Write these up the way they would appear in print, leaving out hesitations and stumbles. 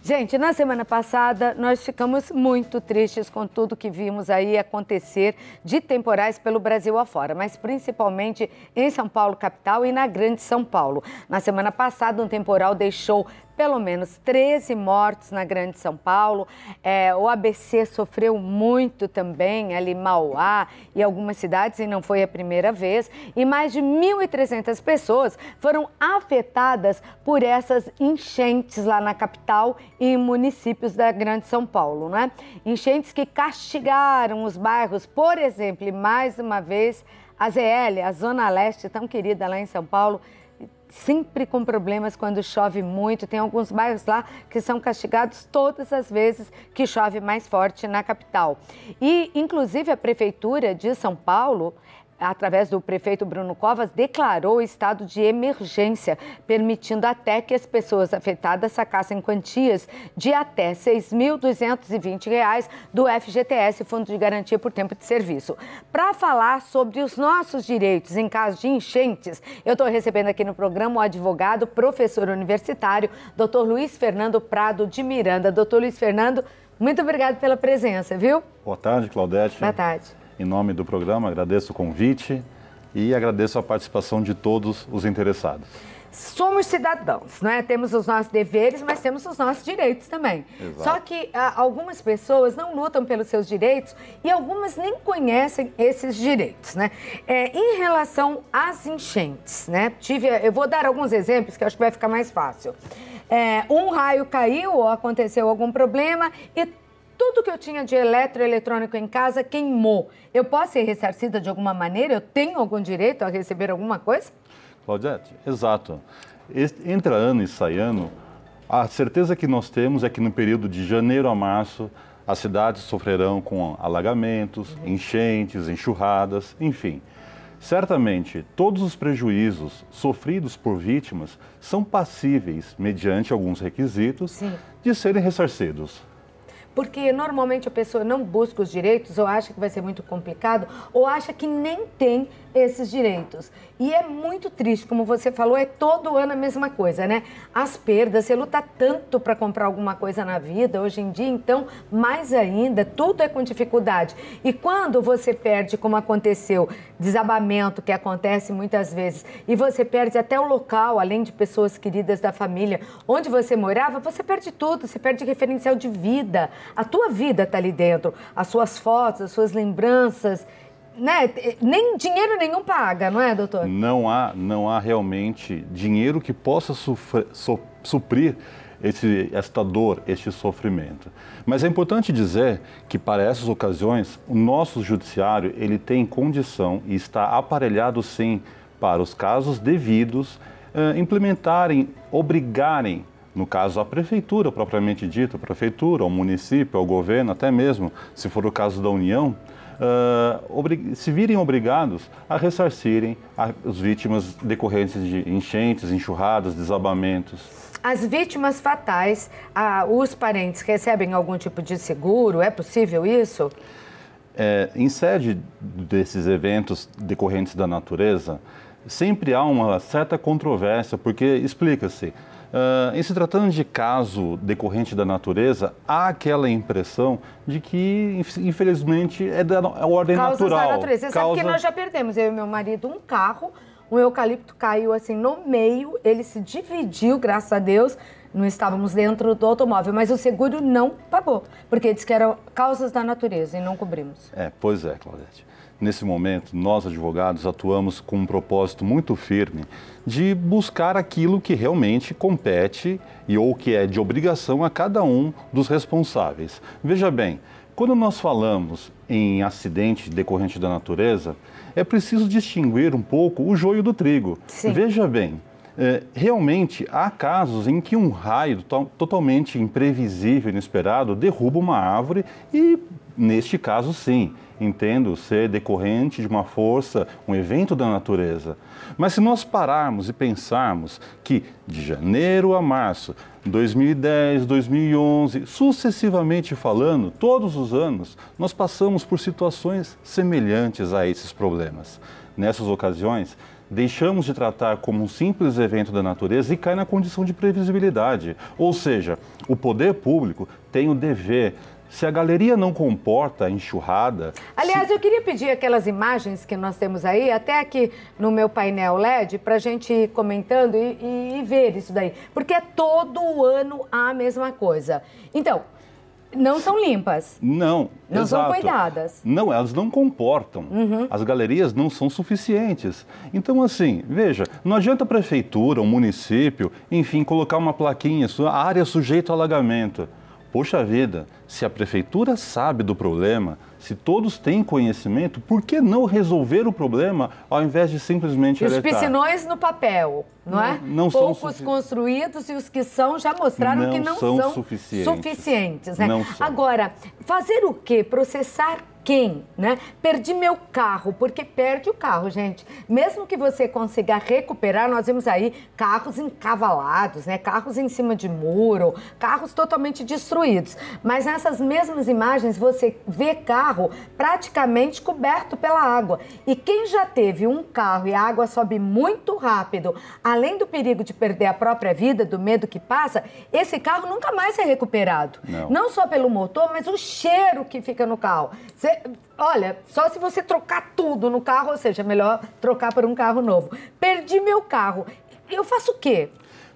Gente, na semana passada nós ficamos muito tristes com tudo que vimos aí acontecer de temporais pelo Brasil afora, mas principalmente em São Paulo, capital, e na Grande São Paulo. Na semana passada, um temporal deixou pelo menos 13 mortos na Grande São Paulo. O ABC sofreu muito também, ali Mauá e algumas cidades, e não foi a primeira vez. E mais de 1.300 pessoas foram afetadas por essas enchentes lá na capital e em municípios da Grande São Paulo, né? Enchentes que castigaram os bairros, por exemplo, e mais uma vez, a ZL, a Zona Leste, tão querida lá em São Paulo, sempre com problemas quando chove muito. Tem alguns bairros lá que são castigados todas as vezes que chove mais forte na capital. E, inclusive, a Prefeitura de São Paulo, através do prefeito Bruno Covas, declarou estado de emergência, permitindo até que as pessoas afetadas sacassem quantias de até R$ 6.220 do FGTS, Fundo de Garantia por Tempo de Serviço. Para falar sobre os nossos direitos em caso de enchentes, eu estou recebendo aqui no programa o advogado, professor universitário, Dr. Luiz Fernando Prado de Miranda. Dr. Luiz Fernando, muito obrigado pela presença, viu? Boa tarde, Claudete. Boa tarde. Em nome do programa, agradeço o convite e agradeço a participação de todos os interessados. Somos cidadãos, né? Temos os nossos deveres, mas temos os nossos direitos também. Exato. Só que algumas pessoas não lutam pelos seus direitos e algumas nem conhecem esses direitos, né? Em relação às enchentes, né? Eu vou dar alguns exemplos que eu acho que vai ficar mais fácil. Um raio caiu ou aconteceu algum problema e tudo que eu tinha de eletrônico em casa queimou. Eu posso ser ressarcida de alguma maneira? Eu tenho algum direito a receber alguma coisa? Claudete, exato. Entra ano e sai ano, a certeza que nós temos é que no período de janeiro a março, as cidades sofrerão com alagamentos, enchentes, enxurradas, enfim. Certamente, todos os prejuízos sofridos por vítimas são passíveis, mediante alguns requisitos, Sim. de serem ressarcidos. Porque normalmente a pessoa não busca os direitos ou acha que vai ser muito complicado ou acha que nem tem esses direitos. E é muito triste, como você falou, é todo ano a mesma coisa, né? As perdas, você luta tanto para comprar alguma coisa na vida, hoje em dia, então, mais ainda, tudo é com dificuldade. E quando você perde, como aconteceu, desabamento, que acontece muitas vezes, e você perde até o local, além de pessoas queridas da família, onde você morava, você perde tudo, você perde referencial de vida. A tua vida está ali dentro, as suas fotos, as suas lembranças, né? Nem dinheiro nenhum paga, não é, doutor? Não há realmente dinheiro que possa suprir esta dor, este sofrimento. Mas é importante dizer que para essas ocasiões, o nosso judiciário ele tem condição e está aparelhado sim para os casos devidos implementarem, obrigarem, no caso, a prefeitura propriamente dita, a prefeitura, o município, o governo, até mesmo, se for o caso da União, se virem obrigados a ressarcirem as vítimas decorrentes de enchentes, enxurradas, desabamentos. As vítimas fatais, os parentes recebem algum tipo de seguro? É possível isso? Em sede desses eventos decorrentes da natureza, sempre há uma certa controvérsia, porque, explica-se, em se tratando de caso decorrente da natureza, há aquela impressão de que, infelizmente, é da ordem Causas natural. Da natureza. Você sabe que nós já perdemos, eu e meu marido, um carro, um eucalipto caiu assim no meio, ele se dividiu, graças a Deus, não estávamos dentro do automóvel, mas o seguro não pagou, porque disse que eram causas da natureza e não cobrimos. Pois é, Claudete. Nesse momento, nós advogados atuamos com um propósito muito firme de buscar aquilo que realmente compete ou que é de obrigação a cada um dos responsáveis. Veja bem, quando nós falamos em acidente decorrente da natureza, é preciso distinguir um pouco o joio do trigo. Sim. Veja bem, realmente há casos em que um raio totalmente imprevisível, inesperado, derruba uma árvore e, neste caso, sim, entendo ser decorrente de uma força, um evento da natureza. Mas se nós pararmos e pensarmos que de janeiro a março, 2010, 2011, sucessivamente falando, todos os anos, nós passamos por situações semelhantes a esses problemas. Nessas ocasiões, deixamos de tratar como um simples evento da natureza e cai na condição de previsibilidade. Ou seja, o poder público tem o dever. Se a galeria não comporta a enxurrada... Aliás, eu queria pedir aquelas imagens que nós temos aí, até aqui no meu painel LED, para a gente ir comentando e ver isso daí. Porque é todo ano a mesma coisa. Então, não são limpas. Não, não exato. são cuidadas. Não, elas não comportam. As galerias não são suficientes. Então, assim, veja, não adianta a prefeitura, o município, enfim, colocar uma plaquinha, a área sujeita ao alagamento. Poxa vida, se a prefeitura sabe do problema, se todos têm conhecimento, por que não resolver o problema ao invés de simplesmente alertar? Os piscinões no papel, não é? Não Poucos construídos e os que são já mostraram que não são suficientes, né? Não são. Agora, fazer o quê? Processar quem, né? Perdi meu carro, porque perde o carro, gente. Mesmo que você consiga recuperar, nós vimos aí carros encavalados, né? Carros em cima de muro, carros totalmente destruídos. Mas nessas mesmas imagens você vê carro praticamente coberto pela água. E quem já teve um carro e a água sobe muito rápido, além do perigo de perder a própria vida, do medo que passa, esse carro nunca mais é recuperado. Não só pelo motor, mas o cheiro que fica no carro. Olha, só se você trocar tudo no carro, ou seja, melhor trocar por um carro novo. Perdi meu carro. Eu faço o quê?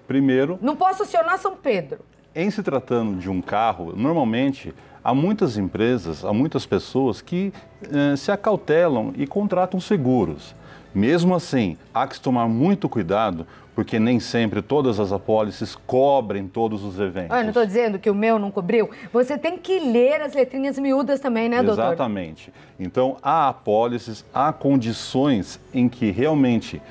Primeiro... Não posso acionar São Pedro. Em se tratando de um carro, normalmente há muitas empresas, há muitas pessoas que se acautelam e contratam seguros. Mesmo assim, há que tomar muito cuidado, porque nem sempre todas as apólices cobrem todos os eventos. Eu não estou dizendo que o meu não cobriu. Você tem que ler as letrinhas miúdas também, né, doutor? Exatamente. Então, há apólices, há condições em que realmente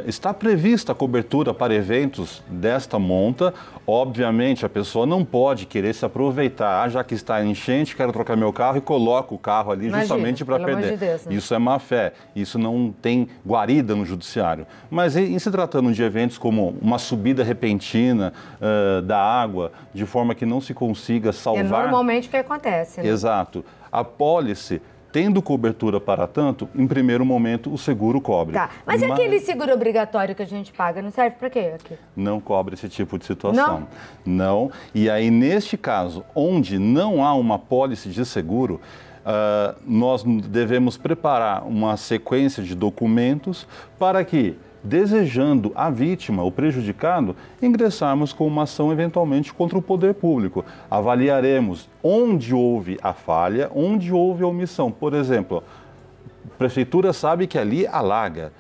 está prevista a cobertura para eventos desta monta. Obviamente, a pessoa não pode querer se aproveitar, já que está em enchente, quero trocar meu carro e coloco o carro ali justamente para perder. Deus, né? Isso é má fé, isso não tem guarida no judiciário. Mas em se tratando de eventos como uma subida repentina da água, de forma que não se consiga salvar... É normalmente o que acontece, né? Exato. A apólice, tendo cobertura para tanto, em primeiro momento o seguro cobre. Tá, mas aquele seguro obrigatório que a gente paga, não serve para quê aqui? Não cobre esse tipo de situação. Não. E aí, neste caso, onde não há uma apólice de seguro, nós devemos preparar uma sequência de documentos para que, desejando a vítima, o prejudicado, ingressarmos com uma ação eventualmente contra o poder público. Avaliaremos onde houve a falha, onde houve a omissão. Por exemplo, a prefeitura sabe que ali alaga,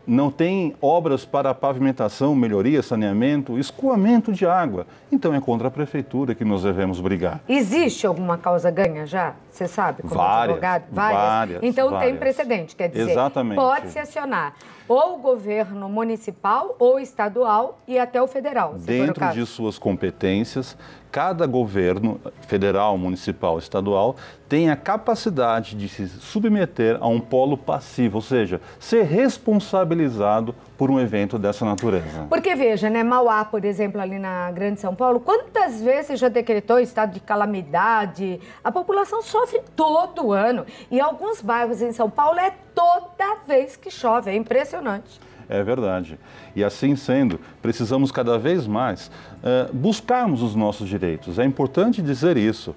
não tem obras para pavimentação, melhoria, saneamento, escoamento de água. Então é contra a prefeitura que nós devemos brigar. Existe alguma causa ganha já? Você sabe? Como advogado? Várias. Então tem precedente, quer dizer, exatamente, pode se acionar ou o governo municipal ou estadual e até o federal. Dentro de suas competências, cada governo, federal, municipal, estadual, tem a capacidade de se submeter a um polo passivo, ou seja, ser responsabilizado por um evento dessa natureza. Porque veja, né, Mauá, por exemplo, ali na Grande São Paulo, quantas vezes já decretou estado de calamidade? A população sofre todo ano. E alguns bairros em São Paulo é toda vez que chove, é impressionante. É verdade. E assim sendo, precisamos cada vez mais buscarmos os nossos direitos. É importante dizer isso,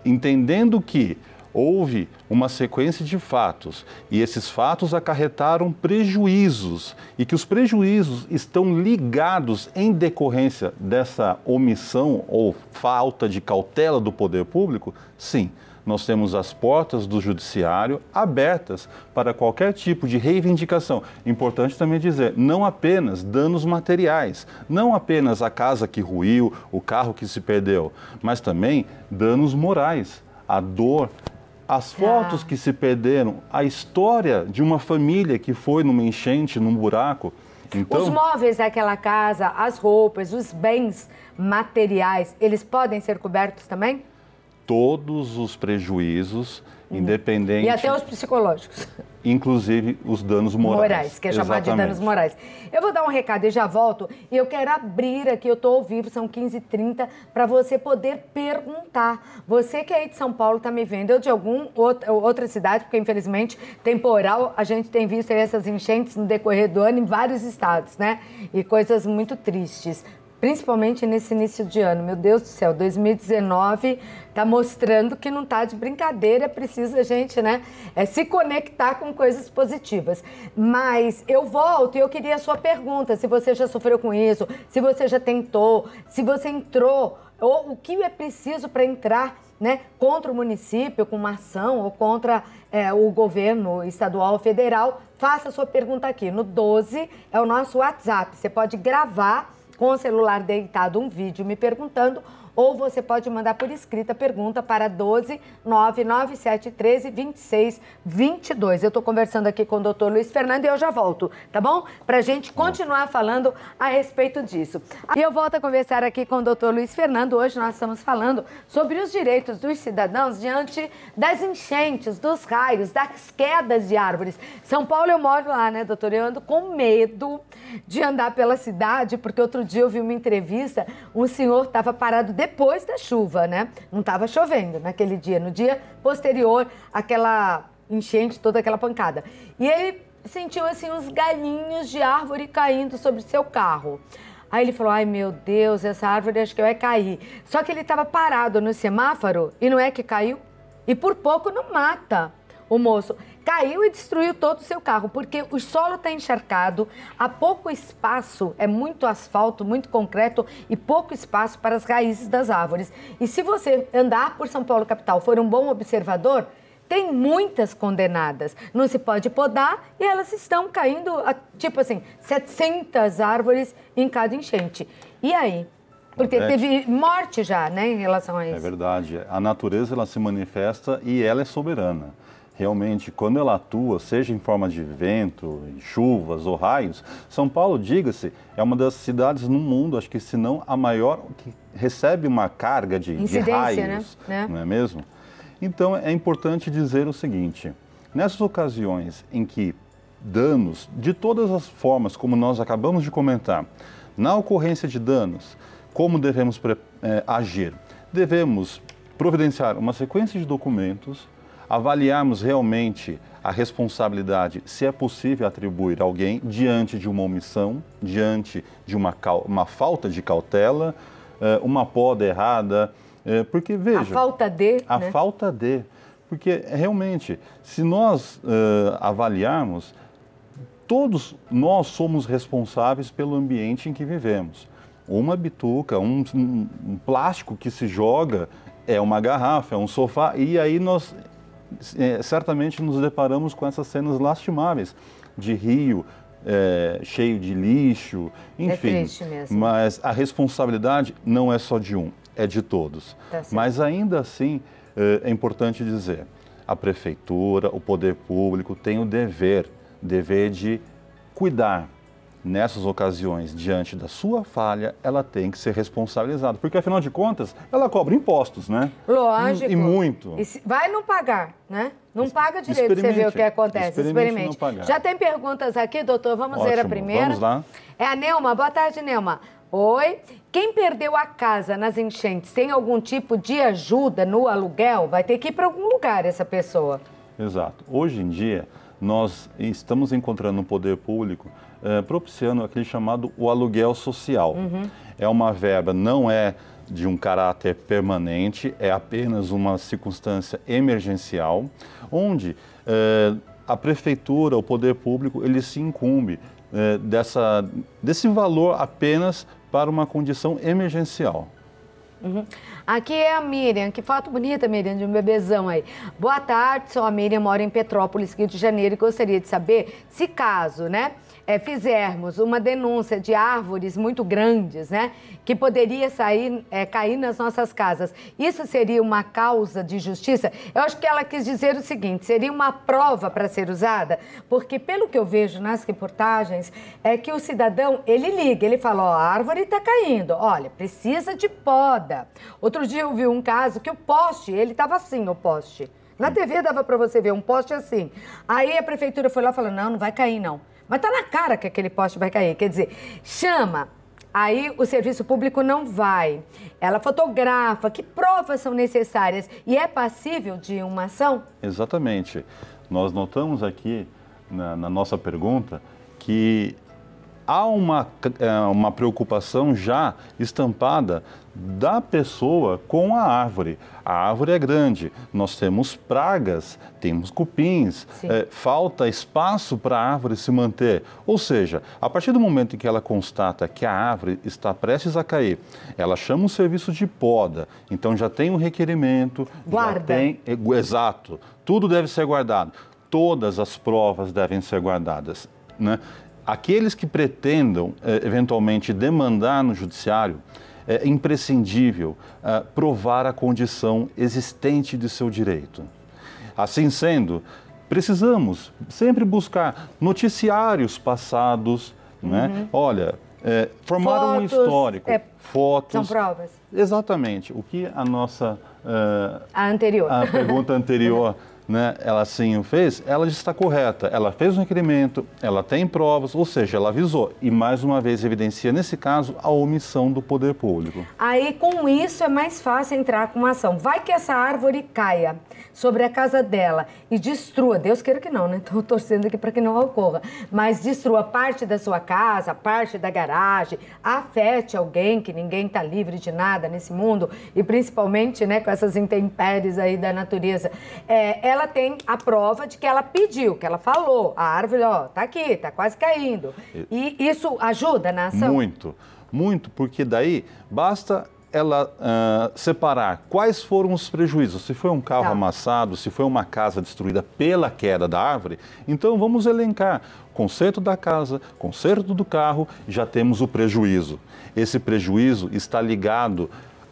entendendo que houve uma sequência de fatos e esses fatos acarretaram prejuízos e que os prejuízos estão ligados em decorrência dessa omissão ou falta de cautela do poder público, sim. Nós temos as portas do judiciário abertas para qualquer tipo de reivindicação. Importante também dizer, não apenas danos materiais, não apenas a casa que ruiu, o carro que se perdeu, mas também danos morais, a dor, as fotos que se perderam, a história de uma família que foi numa enchente, num buraco. Então, os móveis daquela casa, as roupas, os bens materiais, eles podem ser cobertos também? Todos os prejuízos independente... E até os psicológicos. Inclusive os danos morais. Que é chamado de danos morais. Eu vou dar um recado e já volto. E eu quero abrir aqui, eu estou ao vivo, são 15h30, para você poder perguntar. Você que é aí de São Paulo está me vendo, ou de alguma outra cidade, porque infelizmente temporal, a gente tem visto aí essas enchentes no decorrer do ano em vários estados, né? E coisas muito tristes. Principalmente nesse início de ano. Meu Deus do céu, 2019 está mostrando que não está de brincadeira, precisa a gente, né, se conectar com coisas positivas. Mas eu volto e eu queria a sua pergunta, se você já sofreu com isso, se você já tentou, se você entrou, ou o que é preciso para entrar, né, contra o município, com uma ação, ou contra o governo estadual ou federal. Faça a sua pergunta aqui no 12, é o nosso WhatsApp. Você pode gravar com o celular deitado um vídeo me perguntando, ou você pode mandar por escrita a pergunta para 12 99713 2622. Eu estou conversando aqui com o doutor Luiz Fernando e eu já volto, tá bom? Para a gente continuar falando a respeito disso. E eu volto a conversar aqui com o doutor Luiz Fernando. Hoje nós estamos falando sobre os direitos dos cidadãos diante das enchentes, dos raios, das quedas de árvores. São Paulo, eu moro lá, né, doutor? Eu ando com medo de andar pela cidade, porque outro dia eu vi uma entrevista, um senhor estava parado depois da chuva, né? Não estava chovendo naquele dia, no dia posterior àquela enchente, toda aquela pancada. E ele sentiu, assim, uns galinhos de árvore caindo sobre seu carro. Aí ele falou, ai meu Deus, essa árvore acho que vai cair. Só que ele estava parado no semáforo e não é que caiu? E por pouco não mata o moço. Caiu e destruiu todo o seu carro, porque o solo está encharcado, há pouco espaço, é muito asfalto, muito concreto e pouco espaço para as raízes das árvores. E se você andar por São Paulo capital, for um bom observador, tem muitas condenadas. Não se pode podar e elas estão caindo, tipo assim, 700 árvores em cada enchente. E aí? Porque teve morte já, né, em relação a isso. É verdade. A natureza, ela se manifesta e ela é soberana. Realmente, quando ela atua, seja em forma de vento, chuvas ou raios, São Paulo, diga-se, é uma das cidades no mundo, acho que se não a maior, que recebe uma carga de raios, né? Não é mesmo? Então, é importante dizer o seguinte, nessas ocasiões em que danos, de todas as formas, como nós acabamos de comentar, na ocorrência de danos, como devemos agir? Devemos providenciar uma sequência de documentos, avaliarmos realmente a responsabilidade, se é possível atribuir a alguém diante de uma omissão, diante de uma falta de cautela, uma poda errada, porque veja... A falta de... A falta de... Porque realmente, se nós avaliarmos, todos nós somos responsáveis pelo ambiente em que vivemos. Uma bituca, um plástico que se joga, é uma garrafa, é um sofá, e aí nós... certamente nos deparamos com essas cenas lastimáveis de rio cheio de lixo, enfim. É triste mesmo. Mas a responsabilidade não é só de um, é de todos. Tá certo. Mas ainda assim é importante dizer, a prefeitura, o poder público tem o dever de cuidar. Nessas ocasiões, diante da sua falha, ela tem que ser responsabilizada. Porque, afinal de contas, ela cobra impostos, né? Lógico. E muito. Vai não pagar, né? Não paga direito, você vê o que acontece. Experimente. Não pagar. Já tem perguntas aqui, doutor? Vamos ver a primeira. Vamos lá. É a Neuma. Boa tarde, Neuma. Oi. Quem perdeu a casa nas enchentes tem algum tipo de ajuda no aluguel? Vai ter que ir para algum lugar essa pessoa. Exato. Hoje em dia, nós estamos encontrando no poder público propiciando aquele chamado o aluguel social. É uma verba, não é de um caráter permanente, é apenas uma circunstância emergencial, onde a prefeitura, o poder público, ele se incumbe desse valor apenas para uma condição emergencial. Aqui é a Miriam, que foto bonita, Miriam, de um bebezão aí. Boa tarde, sou a Miriam, moro em Petrópolis, Rio de Janeiro, e gostaria de saber se caso, né, fizermos uma denúncia de árvores muito grandes, né, que poderia cair nas nossas casas, isso seria uma causa de justiça? Eu acho que ela quis dizer o seguinte, seria uma prova para ser usada, porque pelo que eu vejo nas reportagens, é que o cidadão, ele liga, ele fala, ó, a árvore está caindo, olha, precisa de poda. Outro dia eu vi um caso que o poste, ele estava assim, o poste, Na TV dava para você ver um poste assim. Aí a prefeitura foi lá e falou, não vai cair não. Mas tá na cara que aquele poste vai cair. Quer dizer, chama. Aí o serviço público não vai. Ela fotografa. Que provas são necessárias? E é passível de uma ação? Exatamente. Nós notamos aqui na nossa pergunta que há uma preocupação já estampada da pessoa com a árvore. A árvore é grande, nós temos pragas, temos cupins, falta espaço para a árvore se manter. Ou seja, a partir do momento em que ela constata que a árvore está prestes a cair, ela chama o serviço de poda, então já tem um requerimento. Guarda. Exato, tudo deve ser guardado, todas as provas devem ser guardadas, né? Aqueles que pretendam, eventualmente, demandar no judiciário, é imprescindível provar a condição existente de seu direito. Assim sendo, precisamos sempre buscar noticiários passados, né? Olha, formar um histórico, fotos. São provas. Exatamente. O que a nossa... A pergunta anterior... né, ela assim o fez, ela está correta. Ela fez um requerimento, ela tem provas, ou seja, ela avisou. E mais uma vez evidencia, nesse caso, a omissão do poder público. Aí, com isso, é mais fácil entrar com uma ação. Vai que essa árvore caia sobre a casa dela e destrua, Deus queira que não, né? Estou torcendo aqui para que não ocorra, mas destrua parte da sua casa, parte da garagem, afete alguém, que ninguém está livre de nada nesse mundo, e principalmente, né, com essas intempéries aí da natureza. Ela tem a prova de que ela pediu, que ela falou, a árvore, ó, tá aqui, tá quase caindo. E isso ajuda na ação? Muito, muito, porque daí basta ela separar quais foram os prejuízos. Se foi um carro amassado, se foi uma casa destruída pela queda da árvore, então vamos elencar conserto da casa, conserto do carro, já temos o prejuízo. Esse prejuízo está ligado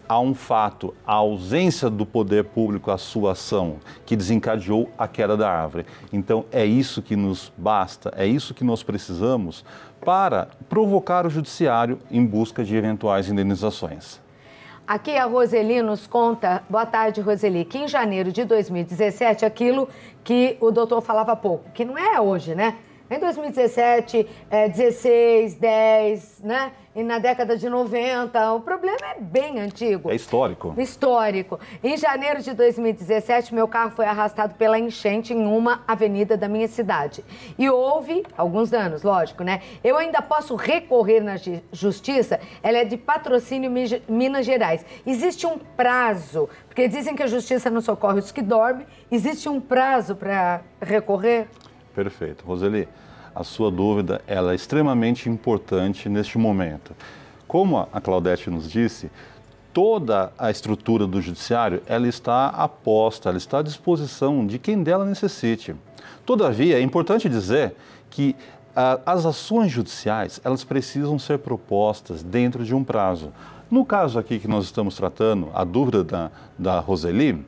a um fato, a ausência do poder público à sua ação, que desencadeou a queda da árvore. Então, é isso que nos basta, é isso que nós precisamos para provocar o judiciário em busca de eventuais indenizações. Aqui a Roseli nos conta, boa tarde, Roseli, que em janeiro de 2017, aquilo que o doutor falava há pouco, que não é hoje, né? Em 2017, 16, 10, né? E na década de 90, o problema é bem antigo. É histórico. Histórico. Em janeiro de 2017, meu carro foi arrastado pela enchente em uma avenida da minha cidade. E houve alguns danos, lógico, né? Eu ainda posso recorrer na justiça, ela é de Patrocínio, Minas Gerais. Existe um prazo, porque dizem que a justiça não socorre os que dormem, existe um prazo para recorrer? Perfeito. Roseli, a sua dúvida ela é extremamente importante neste momento. Como a Claudete nos disse, toda a estrutura do judiciário ela está aposta, ela está à disposição de quem dela necessite. Todavia, é importante dizer que as ações judiciais elas precisam ser propostas dentro de um prazo. No caso aqui que nós estamos tratando, a dúvida da Roseli,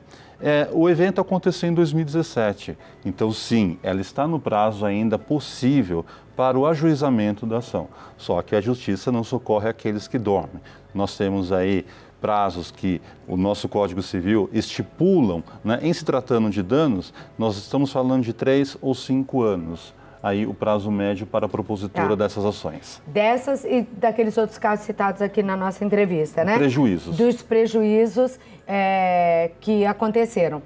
o evento aconteceu em 2017, então sim, ela está no prazo ainda possível para o ajuizamento da ação. Só que a justiça não socorre aqueles que dormem. Nós temos aí prazos que o nosso Código Civil estipulam, né? Em se tratando de danos, nós estamos falando de 3 ou 5 anos. Aí o prazo médio para a propositura dessas ações. Dessas e daqueles outros casos citados aqui na nossa entrevista, né? Prejuízos. Dos prejuízos que aconteceram.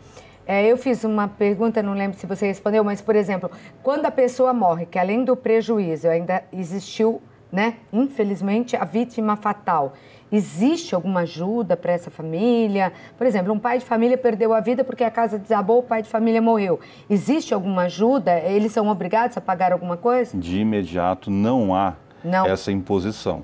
Eu fiz uma pergunta, não lembro se você respondeu, mas, por exemplo, quando a pessoa morre, que além do prejuízo ainda existiu, né, infelizmente, a vítima fatal, existe alguma ajuda para essa família? Por exemplo, um pai de família perdeu a vida porque a casa desabou, o pai de família morreu. Existe alguma ajuda? Eles são obrigados a pagar alguma coisa? De imediato não há essa imposição.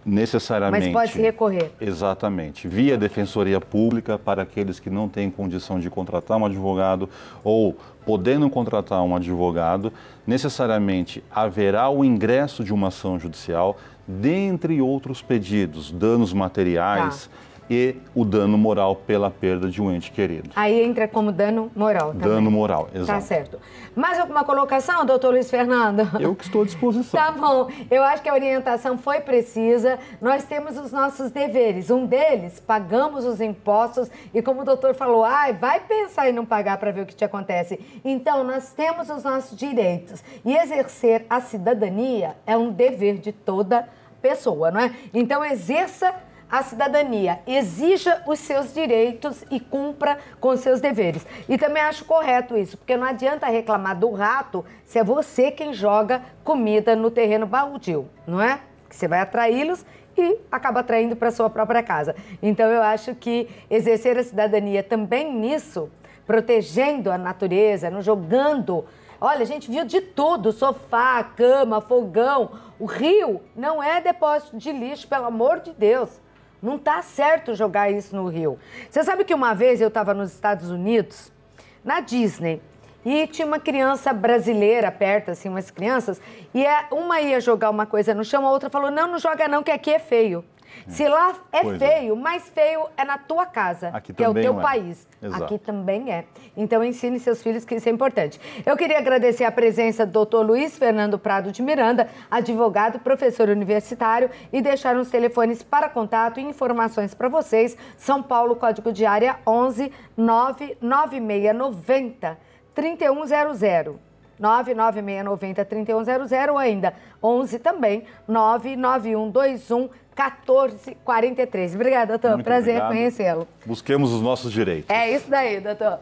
Necessariamente. Mas pode se recorrer. Exatamente. Via Defensoria Pública para aqueles que não têm condição de contratar um advogado ou podendo contratar um advogado, necessariamente haverá o ingresso de uma ação judicial, dentre outros pedidos, danos materiais, e o dano moral pela perda de um ente querido. Aí entra como dano moral também. Dano moral, exato. Tá certo. Mais alguma colocação, doutor Luiz Fernando? Eu que estou à disposição. Tá bom. Eu acho que a orientação foi precisa. Nós temos os nossos deveres. Um deles, pagamos os impostos e como o doutor falou, vai pensar em não pagar para ver o que te acontece. Então, nós temos os nossos direitos. E exercer a cidadania é um dever de toda pessoa, não é? Então, exerça a cidadania, exija os seus direitos e cumpra com os seus deveres. E também acho correto isso, porque não adianta reclamar do rato se é você quem joga comida no terreno baldio, não é? Que você vai atraí-los e acaba atraindo para sua própria casa. Então eu acho que exercer a cidadania também nisso, protegendo a natureza, não jogando. Olha, a gente viu de tudo, sofá, cama, fogão. O rio não é depósito de lixo, pelo amor de Deus. Não tá certo jogar isso no rio. Você sabe que uma vez eu estava nos Estados Unidos, na Disney, e tinha uma criança brasileira perto, assim, umas crianças, e uma ia jogar uma coisa no chão, a outra falou, não joga não, que aqui é feio. Se lá é feio, mais feio é na tua casa, que é o teu país. Exato. Aqui também é. Então, ensine seus filhos que isso é importante. Eu queria agradecer a presença do doutor Luiz Fernando Prado de Miranda, advogado, professor universitário, e deixar os telefones para contato e informações para vocês. São Paulo, código de área 11 99690 3100. 99690 3100 ou ainda 11 também 99121 1443. Obrigada, doutor. Muito prazer obrigado. Conhecê-lo. Busquemos os nossos direitos. É isso daí, doutor.